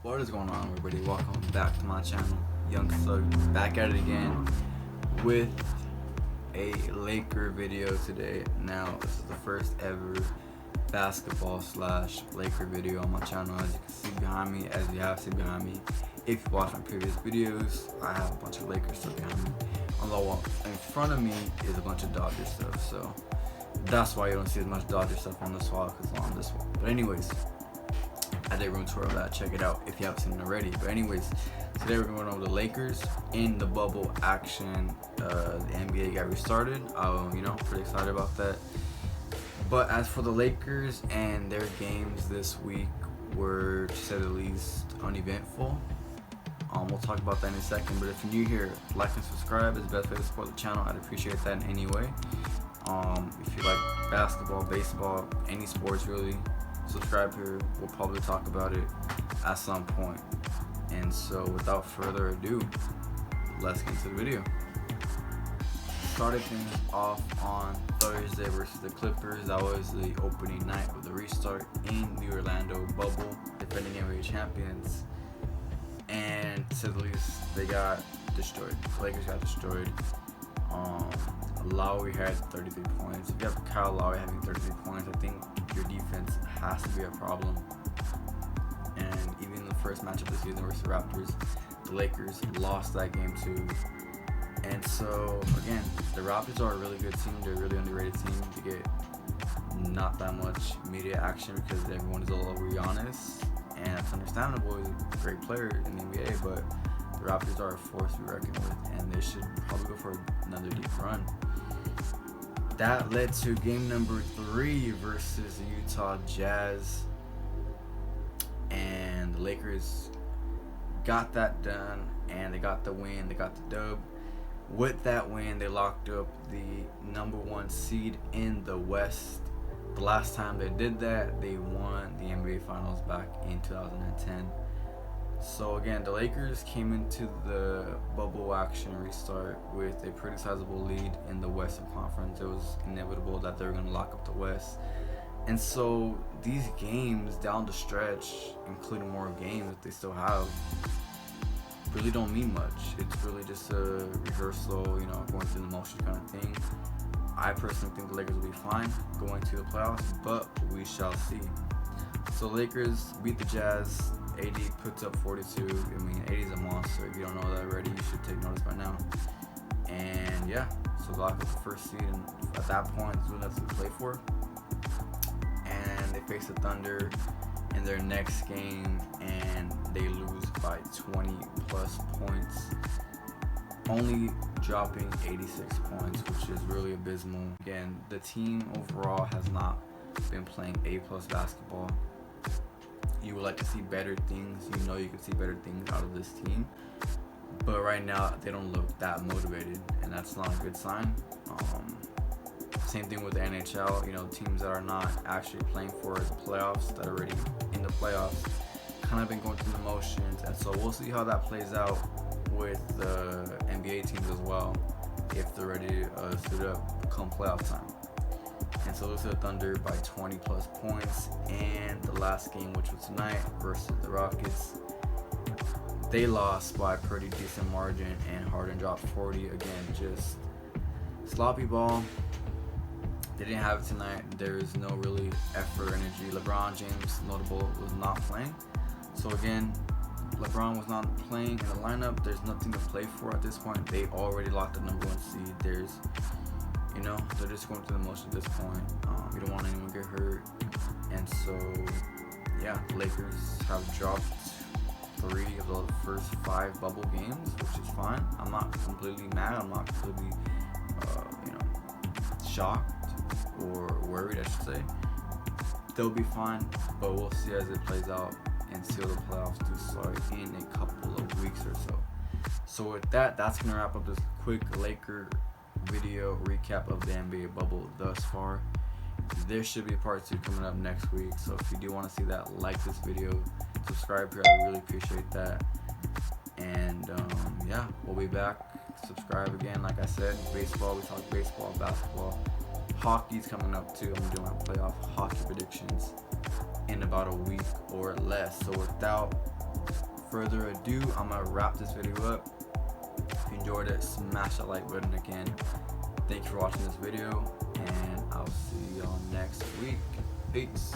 What is going on, everybody? Welcome back to my channel, Young Slug, back at it again with a Laker video today. Now, this is the first ever basketball / Laker video on my channel. As you can see behind me, as you have seen behind me, if you watched my previous videos, I have a bunch of Lakers stuff behind me. Although in front of me is a bunch of Dodgers stuff, so that's why you don't see as much Dodger stuff on this wall because on this one. But anyways, I did room tour of that. Check it out if you haven't seen it already. But anyways, today we're going over the Lakers in the bubble action. The NBA got restarted. Pretty excited about that. But as for the Lakers and their games this week were, to say the least, uneventful. We'll talk about that in a second. But if you're new here, like and subscribe is the best way to support the channel. I'd appreciate that in any way. If you like basketball, baseball, any sports really, subscribe here. We'll probably talk about it at some point. And so without further ado, let's get into the video. Started things off on Thursday versus the Clippers. That was the opening night of the restart in the Orlando bubble, defending NBA champions. And to the least, they got destroyed. The Lakers got destroyed. Lowry had 33 points. If you have Kyle Lowry having 33 points, I think your defense has to be a problem. And even in the first matchup of the season versus the Raptors, the Lakers lost that game too. And so, again, the Raptors are a really good team. They're a really underrated team. They get not that much media action because everyone is all over Giannis. And it's understandable. He's a great player in the NBA, but the Raptors are a force to be reckoned with, and they should probably go for another deep run. That led to game number 3 versus the Utah Jazz, and the Lakers got that done, and they got the win. They got the dub. With that win, they locked up the #1 seed in the West. The last time they did that, they won the NBA Finals back in 2010. So again, the Lakers came into the bubble action restart with a pretty sizable lead in the Western Conference. It was inevitable that they were going to lock up the West. And so these games down the stretch, including more games that they still have, really don't mean much. It's really just a rehearsal, going through the motion kind of thing. I personally think the Lakers will be fine going to the playoffs, but we shall see. So Lakers beat the Jazz. AD puts up 42. I mean, AD is a monster. If you don't know that already, you should take notice by now. And yeah, so lock up the first seed, and at that point, it's really nothing to play for. And they face the Thunder in their next game, and they lose by 20 plus points, only dropping 86 points, which is really abysmal. Again, the team overall has not been playing A+ basketball. You would like to see better things. You can see better things out of this team. But right now, they don't look that motivated, and that's not a good sign. Same thing with the NHL. Teams that are not actually playing for the playoffs, that are already in the playoffs, kind of been going through the motions. And so we'll see how that plays out with the NBA teams as well, if they're ready to suit up come playoff time. And so lose to the Thunder by 20 plus points. And the last game, which was tonight, versus the Rockets, they lost by a pretty decent margin, and Harden dropped 40. Again, just sloppy ball. They didn't have it tonight. There is no really effort, energy. LeBron James, notable, was not playing. So again, LeBron was not playing in the lineup. There's nothing to play for at this point. They already locked the #1 seed. They're just going through the motion at this point. You don't want anyone to get hurt. And so, yeah, the Lakers have dropped 3 of the first 5 bubble games, which is fine. I'm not completely mad. I'm not completely, shocked or worried, I should say. They'll be fine, but we'll see as it plays out until the playoffs do start in a couple of weeks or so. So with that, that's going to wrap up this quick Laker video recap of the NBA bubble thus far. There should be part 2 coming up next week, so if you do want to see that, like this video, subscribe here, I really appreciate that. And yeah, we'll be back. Subscribe again, like I said. Baseball, we talk baseball, basketball, hockey's coming up too. I'm doing my playoff hockey predictions in about a week or less. So without further ado, I'm gonna wrap this video up. If you enjoyed it, smash that like button again. Thank you for watching this video, and I'll see y'all next week. Peace.